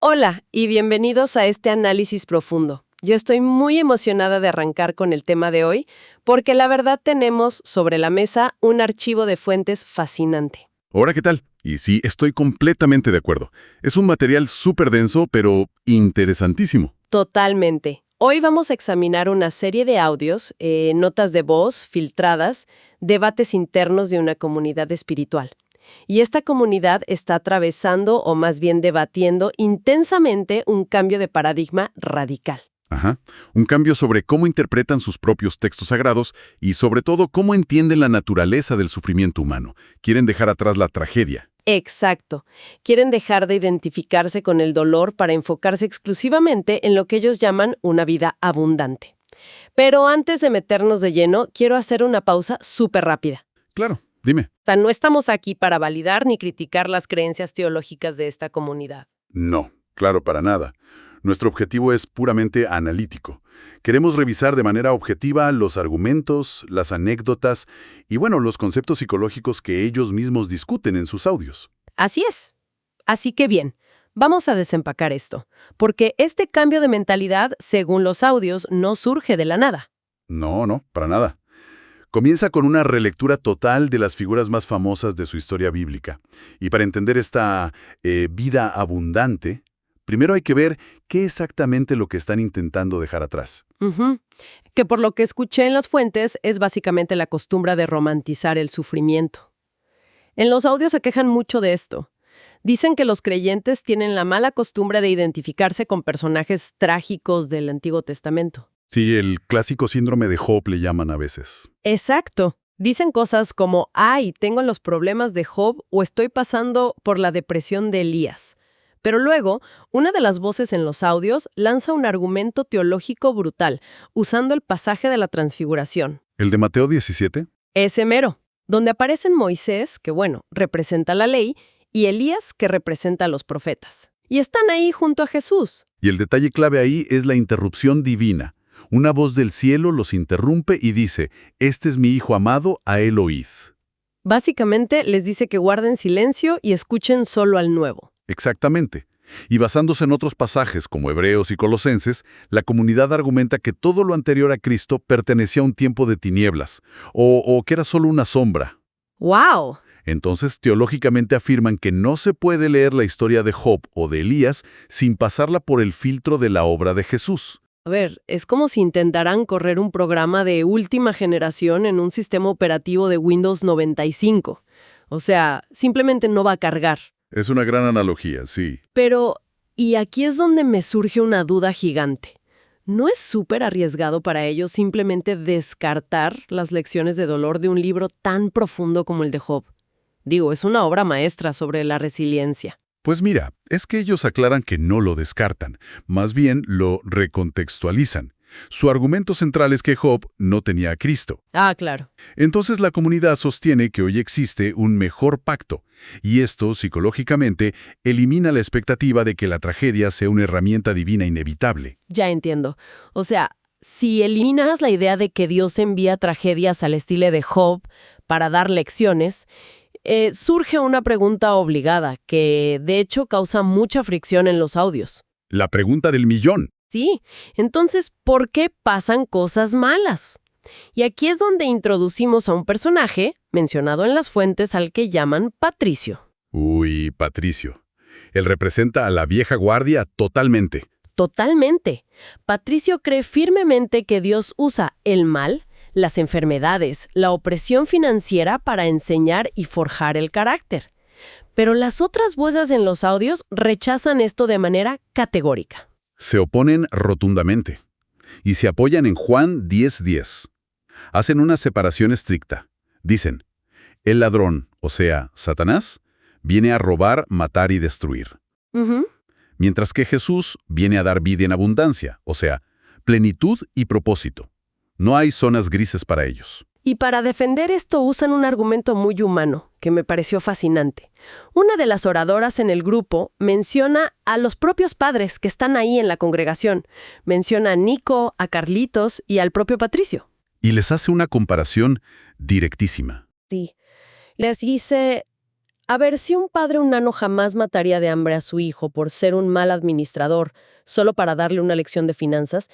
Hola y bienvenidos a este análisis profundo. Yo estoy muy emocionada de arrancar con el tema de hoy porque la verdad tenemos sobre la mesa un archivo de fuentes fascinante. Hola, ¿qué tal? Y sí, estoy completamente de acuerdo. Es un material súper denso, pero interesantísimo. Totalmente. Hoy vamos a examinar una serie de audios, notas de voz filtradas, debates internos de una comunidad espiritual. Y esta comunidad está atravesando, o más bien debatiendo, intensamente un cambio de paradigma radical. Ajá. Un cambio sobre cómo interpretan sus propios textos sagrados y sobre todo cómo entienden la naturaleza del sufrimiento humano. Quieren dejar atrás la tragedia. Exacto. Quieren dejar de identificarse con el dolor para enfocarse exclusivamente en lo que ellos llaman una vida abundante. Pero antes de meternos de lleno, quiero hacer una pausa súper rápida. Claro, dime. O sea, no estamos aquí para validar ni criticar las creencias teológicas de esta comunidad. No, claro, para nada. Nuestro objetivo es puramente analítico. Queremos revisar de manera objetiva los argumentos, las anécdotas y, bueno, los conceptos psicológicos que ellos mismos discuten en sus audios. Así es. Así que bien, vamos a desempacar esto, porque este cambio de mentalidad, según los audios, no surge de la nada. No, para nada. Comienza con una relectura total de las figuras más famosas de su historia bíblica. Y para entender esta vida abundante, primero hay que ver qué exactamente lo que están intentando dejar atrás. Ujú. Que por lo que escuché en las fuentes es básicamente la costumbre de romantizar el sufrimiento. En los audios se quejan mucho de esto. Dicen que los creyentes tienen la mala costumbre de identificarse con personajes trágicos del Antiguo Testamento. Sí, el clásico síndrome de Job le llaman a veces. Exacto. Dicen cosas como, ay, tengo los problemas de Job o estoy pasando por la depresión de Elías. Pero luego, una de las voces en los audios lanza un argumento teológico brutal, usando el pasaje de la Transfiguración. ¿El de Mateo 17? Ese mero, donde aparecen Moisés, que bueno, representa la ley, y Elías, que representa a los profetas. Y están ahí junto a Jesús. Y el detalle clave ahí es la interrupción divina. Una voz del cielo los interrumpe y dice, «Este es mi Hijo amado, a él oíd». Básicamente les dice que guarden silencio y escuchen solo al nuevo. Exactamente. Y basándose en otros pasajes como Hebreos y Colosenses, la comunidad argumenta que todo lo anterior a Cristo pertenecía a un tiempo de tinieblas, o que era solo una sombra. ¡Wow! Entonces, teológicamente afirman que no se puede leer la historia de Job o de Elías sin pasarla por el filtro de la obra de Jesús. A ver, es como si intentaran correr un programa de última generación en un sistema operativo de Windows 95. O sea, simplemente no va a cargar. Es una gran analogía, sí. Pero, y aquí es donde me surge una duda gigante. ¿No es súper arriesgado para ellos simplemente descartar las lecciones de dolor de un libro tan profundo como el de Job? Digo, es una obra maestra sobre la resiliencia. Pues mira, es que ellos aclaran que no lo descartan, más bien lo recontextualizan. Su argumento central es que Job no tenía a Cristo. Ah, claro. Entonces la comunidad sostiene que hoy existe un mejor pacto, y esto, psicológicamente, elimina la expectativa de que la tragedia sea una herramienta divina inevitable. Ya entiendo. O sea, si eliminas la idea de que Dios envía tragedias al estilo de Job para dar lecciones, surge una pregunta obligada que, de hecho, causa mucha fricción en los audios. La pregunta del millón. Sí, entonces, ¿por qué pasan cosas malas? Y aquí es donde introducimos a un personaje, mencionado en las fuentes, al que llaman Patricio. Uy, Patricio. Él representa a la vieja guardia totalmente. Totalmente. Patricio cree firmemente que Dios usa el mal, las enfermedades, la opresión financiera para enseñar y forjar el carácter. Pero las otras voces en los audios rechazan esto de manera categórica. Se oponen rotundamente y se apoyan en Juan 10:10. Hacen una separación estricta. Dicen, el ladrón, o sea, Satanás, viene a robar, matar y destruir. Mientras que Jesús viene a dar vida en abundancia, o sea, plenitud y propósito. No hay zonas grises para ellos. Y para defender esto usan un argumento muy humano, que me pareció fascinante. Una de las oradoras en el grupo menciona a los propios padres que están ahí en la congregación. Menciona a Nico, a Carlitos y al propio Patricio. Y les hace una comparación directísima. Sí. Les dice, A ver, si un padre nano jamás mataría de hambre a su hijo por ser un mal administrador, solo para darle una lección de finanzas,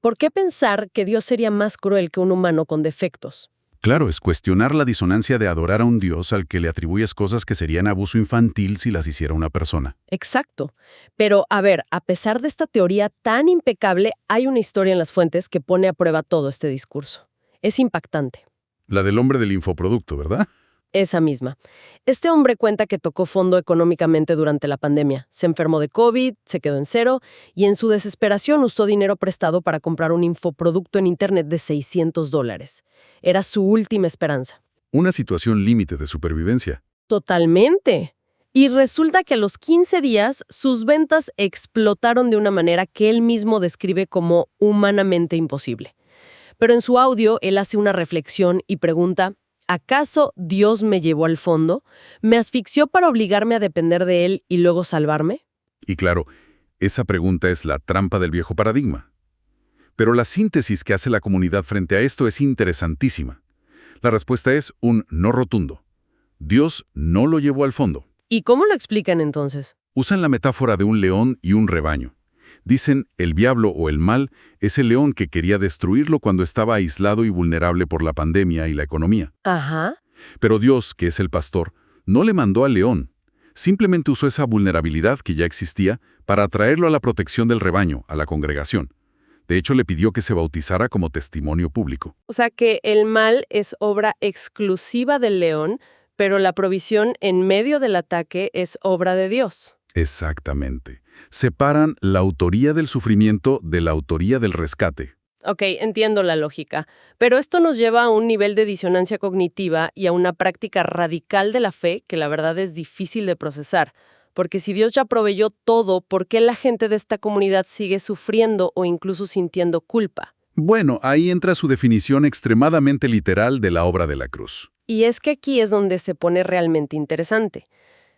¿por qué pensar que Dios sería más cruel que un humano con defectos? Claro, es cuestionar la disonancia de adorar a un Dios al que le atribuyes cosas que serían abuso infantil si las hiciera una persona. Exacto. Pero, a ver, a pesar de esta teoría tan impecable, hay una historia en las fuentes que pone a prueba todo este discurso. Es impactante. La del hombre del infoproducto, ¿verdad? Esa misma. Este hombre cuenta que tocó fondo económicamente durante la pandemia. Se enfermó de COVID, se quedó en cero y en su desesperación usó dinero prestado para comprar un infoproducto en Internet de $600. Era su última esperanza. Una situación límite de supervivencia. Totalmente. Y resulta que a los 15 días sus ventas explotaron de una manera que él mismo describe como humanamente imposible. Pero en su audio él hace una reflexión y pregunta: ¿acaso Dios me llevó al fondo? ¿Me asfixió para obligarme a depender de Él y luego salvarme? Y claro, esa pregunta es la trampa del viejo paradigma. Pero la síntesis que hace la comunidad frente a esto es interesantísima. La respuesta es un no rotundo. Dios no lo llevó al fondo. ¿Y cómo lo explican entonces? Usan la metáfora de un león y un rebaño. Dicen, el diablo o el mal es el león que quería destruirlo cuando estaba aislado y vulnerable por la pandemia y la economía. Ajá. Pero Dios, que es el pastor, no le mandó al león. Simplemente usó esa vulnerabilidad que ya existía para atraerlo a la protección del rebaño, a la congregación. De hecho, le pidió que se bautizara como testimonio público. O sea que el mal es obra exclusiva del león, pero la provisión en medio del ataque es obra de Dios. Exactamente. Separan la autoría del sufrimiento de la autoría del rescate. Ok, entiendo la lógica, pero esto nos lleva a un nivel de disonancia cognitiva y a una práctica radical de la fe que la verdad es difícil de procesar, porque si Dios ya proveyó todo, ¿por qué la gente de esta comunidad sigue sufriendo o incluso sintiendo culpa? Bueno, ahí entra su definición extremadamente literal de la obra de la cruz. Y es que aquí es donde se pone realmente interesante.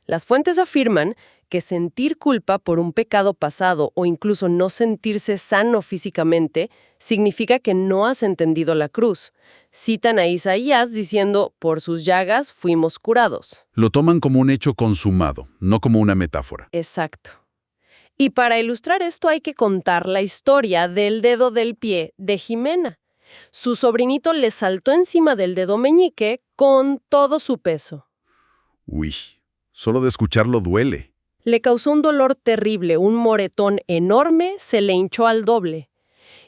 Las fuentes afirman que sentir culpa por un pecado pasado o incluso no sentirse sano físicamente significa que no has entendido la cruz. Citan a Isaías diciendo: por sus llagas fuimos curados. Lo toman como un hecho consumado, no como una metáfora. Exacto. Y para ilustrar esto hay que contar la historia del dedo del pie de Jimena. Su sobrinito le saltó encima del dedo meñique con todo su peso. Uy, solo de escucharlo duele. Le causó un dolor terrible, un moretón enorme, se le hinchó al doble.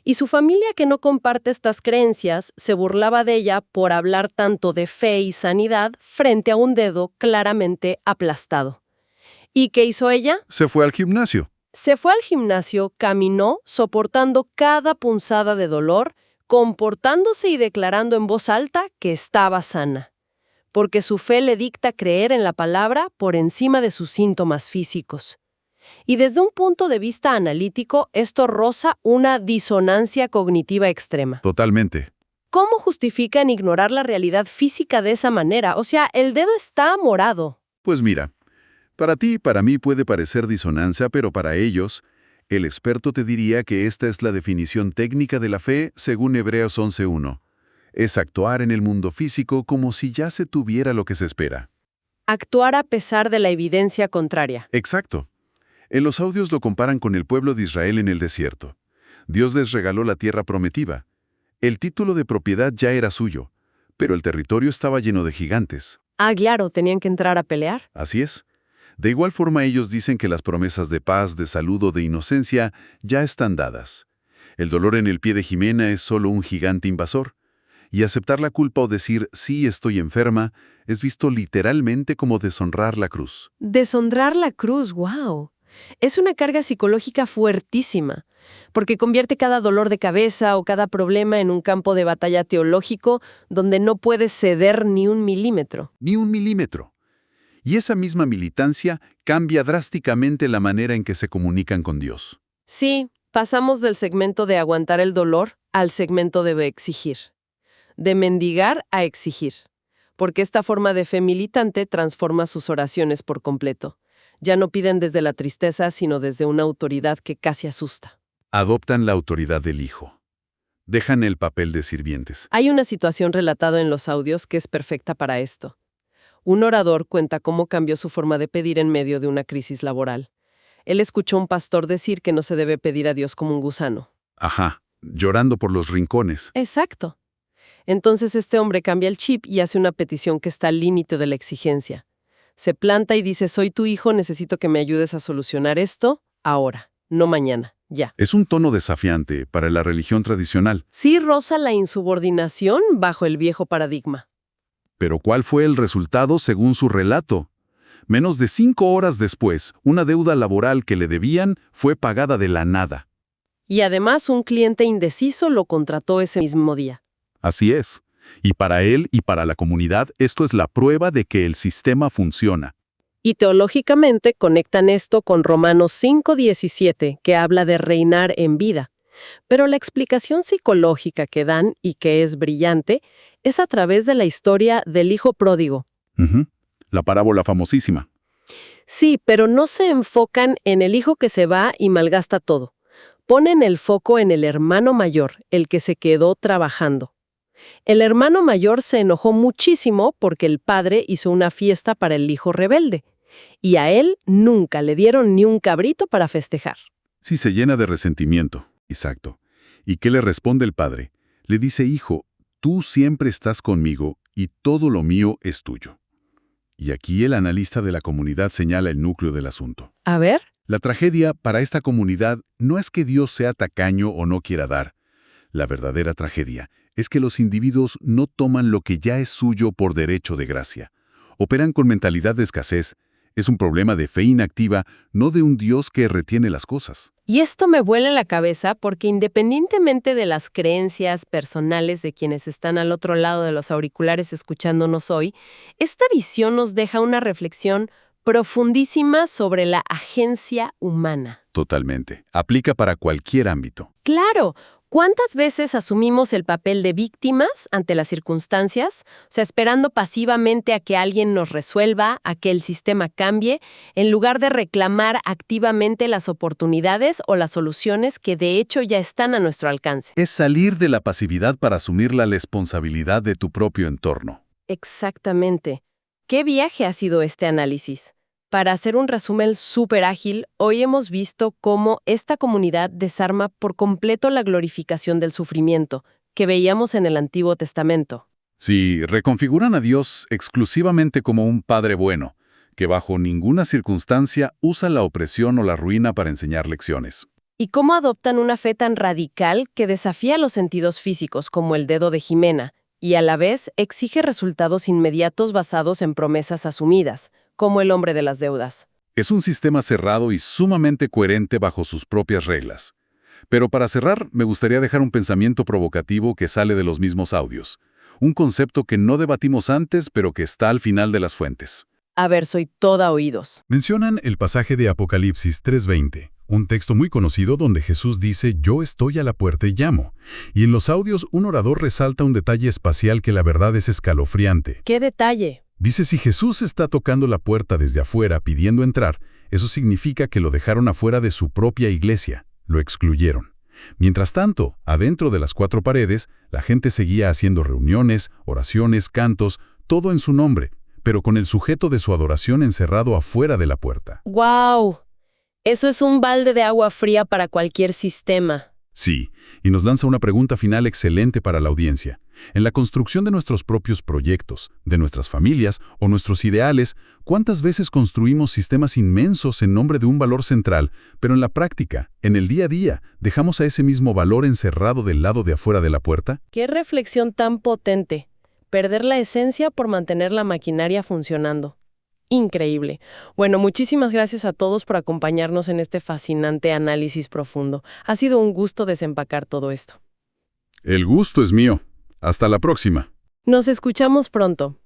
Y su familia, que no comparte estas creencias, se burlaba de ella por hablar tanto de fe y sanidad frente a un dedo claramente aplastado. ¿Y qué hizo ella? Se fue al gimnasio. Se fue al gimnasio, caminó, soportando cada punzada de dolor, comportándose y declarando en voz alta que estaba sana. Porque su fe le dicta creer en la palabra por encima de sus síntomas físicos. Y desde un punto de vista analítico, esto roza una disonancia cognitiva extrema. Totalmente. ¿Cómo justifican ignorar la realidad física de esa manera? O sea, el dedo está morado. Pues mira, para ti y para mí puede parecer disonancia, pero para ellos, el experto te diría que esta es la definición técnica de la fe según Hebreos 11:1. Es actuar en el mundo físico como si ya se tuviera lo que se espera. Actuar a pesar de la evidencia contraria. Exacto. En los audios lo comparan con el pueblo de Israel en el desierto. Dios les regaló la tierra prometida. El título de propiedad ya era suyo, pero el territorio estaba lleno de gigantes. Ah, claro, tenían que entrar a pelear. Así es. De igual forma ellos dicen que las promesas de paz, de salud o de inocencia ya están dadas. El dolor en el pie de Jimena es solo un gigante invasor. Y aceptar la culpa o decir, sí, estoy enferma, es visto literalmente como deshonrar la cruz. Deshonrar la cruz, wow. Es una carga psicológica fuertísima, porque convierte cada dolor de cabeza o cada problema en un campo de batalla teológico donde no puedes ceder ni un milímetro. Ni un milímetro. Y esa misma militancia cambia drásticamente la manera en que se comunican con Dios. Sí, pasamos del segmento de aguantar el dolor al segmento de exigir. De mendigar a exigir, porque esta forma de fe militante transforma sus oraciones por completo. Ya no piden desde la tristeza, sino desde una autoridad que casi asusta. Adoptan la autoridad del Hijo. Dejan el papel de sirvientes. Hay una situación relatada en los audios que es perfecta para esto. Un orador cuenta cómo cambió su forma de pedir en medio de una crisis laboral. Él escuchó a un pastor decir que no se debe pedir a Dios como un gusano. Ajá, llorando por los rincones. Exacto. Entonces este hombre cambia el chip y hace una petición que está al límite de la exigencia. Se planta y dice, soy tu hijo, necesito que me ayudes a solucionar esto ahora, no mañana, ya. Es un tono desafiante para la religión tradicional. Sí roza la insubordinación bajo el viejo paradigma. Pero ¿cuál fue el resultado según su relato? Menos de 5 horas después, una deuda laboral que le debían fue pagada de la nada. Y además un cliente indeciso lo contrató ese mismo día. Así es. Y para él y para la comunidad, esto es la prueba de que el sistema funciona. Y teológicamente conectan esto con Romanos 5:17, que habla de reinar en vida. Pero la explicación psicológica que dan, y que es brillante, es a través de la historia del hijo pródigo. Ujú. La parábola famosísima. Sí, pero no se enfocan en el hijo que se va y malgasta todo. Ponen el foco en el hermano mayor, el que se quedó trabajando. El hermano mayor se enojó muchísimo porque el padre hizo una fiesta para el hijo rebelde, y a él nunca le dieron ni un cabrito para festejar. Sí, se llena de resentimiento. Exacto. ¿Y qué le responde el padre? Le dice, hijo, tú siempre estás conmigo y todo lo mío es tuyo. Y aquí el analista de la comunidad señala el núcleo del asunto. A ver. La tragedia para esta comunidad no es que Dios sea tacaño o no quiera dar. La verdadera tragedia es que los individuos no toman lo que ya es suyo por derecho de gracia. Operan con mentalidad de escasez. Es un problema de fe inactiva, no de un Dios que retiene las cosas. Y esto me vuela en la cabeza porque independientemente de las creencias personales de quienes están al otro lado de los auriculares escuchándonos hoy, esta visión nos deja una reflexión profundísima sobre la agencia humana. Totalmente. Aplica para cualquier ámbito. Claro. ¿Cuántas veces asumimos el papel de víctimas ante las circunstancias? O sea, esperando pasivamente a que alguien nos resuelva, a que el sistema cambie, en lugar de reclamar activamente las oportunidades o las soluciones que de hecho ya están a nuestro alcance. Es salir de la pasividad para asumir la responsabilidad de tu propio entorno. Exactamente. ¿Qué viaje ha sido este análisis? Para hacer un resumen súper ágil, hoy hemos visto cómo esta comunidad desarma por completo la glorificación del sufrimiento que veíamos en el Antiguo Testamento. Si reconfiguran a Dios exclusivamente como un Padre bueno, que bajo ninguna circunstancia usa la opresión o la ruina para enseñar lecciones. Y cómo adoptan una fe tan radical que desafía los sentidos físicos como el dedo de Jimena, y a la vez exige resultados inmediatos basados en promesas asumidas, como el hombre de las deudas. Es un sistema cerrado y sumamente coherente bajo sus propias reglas. Pero para cerrar, me gustaría dejar un pensamiento provocativo que sale de los mismos audios. Un concepto que no debatimos antes, pero que está al final de las fuentes. A ver, soy toda oídos. Mencionan el pasaje de Apocalipsis 3:20, un texto muy conocido donde Jesús dice, yo estoy a la puerta y llamo. Y en los audios un orador resalta un detalle espacial que la verdad es escalofriante. ¿Qué detalle? Dice, si Jesús está tocando la puerta desde afuera pidiendo entrar, eso significa que lo dejaron afuera de su propia iglesia, lo excluyeron. Mientras tanto, adentro de las 4 paredes, la gente seguía haciendo reuniones, oraciones, cantos, todo en su nombre, pero con el sujeto de su adoración encerrado afuera de la puerta. ¡Guau! Eso es un balde de agua fría para cualquier sistema. Sí, y nos lanza una pregunta final excelente para la audiencia. En la construcción de nuestros propios proyectos, de nuestras familias o nuestros ideales, ¿cuántas veces construimos sistemas inmensos en nombre de un valor central, pero en la práctica, en el día a día, dejamos a ese mismo valor encerrado del lado de afuera de la puerta? ¡Qué reflexión tan potente! Perder la esencia por mantener la maquinaria funcionando. Increíble. Bueno, muchísimas gracias a todos por acompañarnos en este fascinante análisis profundo. Ha sido un gusto desempacar todo esto. El gusto es mío. Hasta la próxima. Nos escuchamos pronto.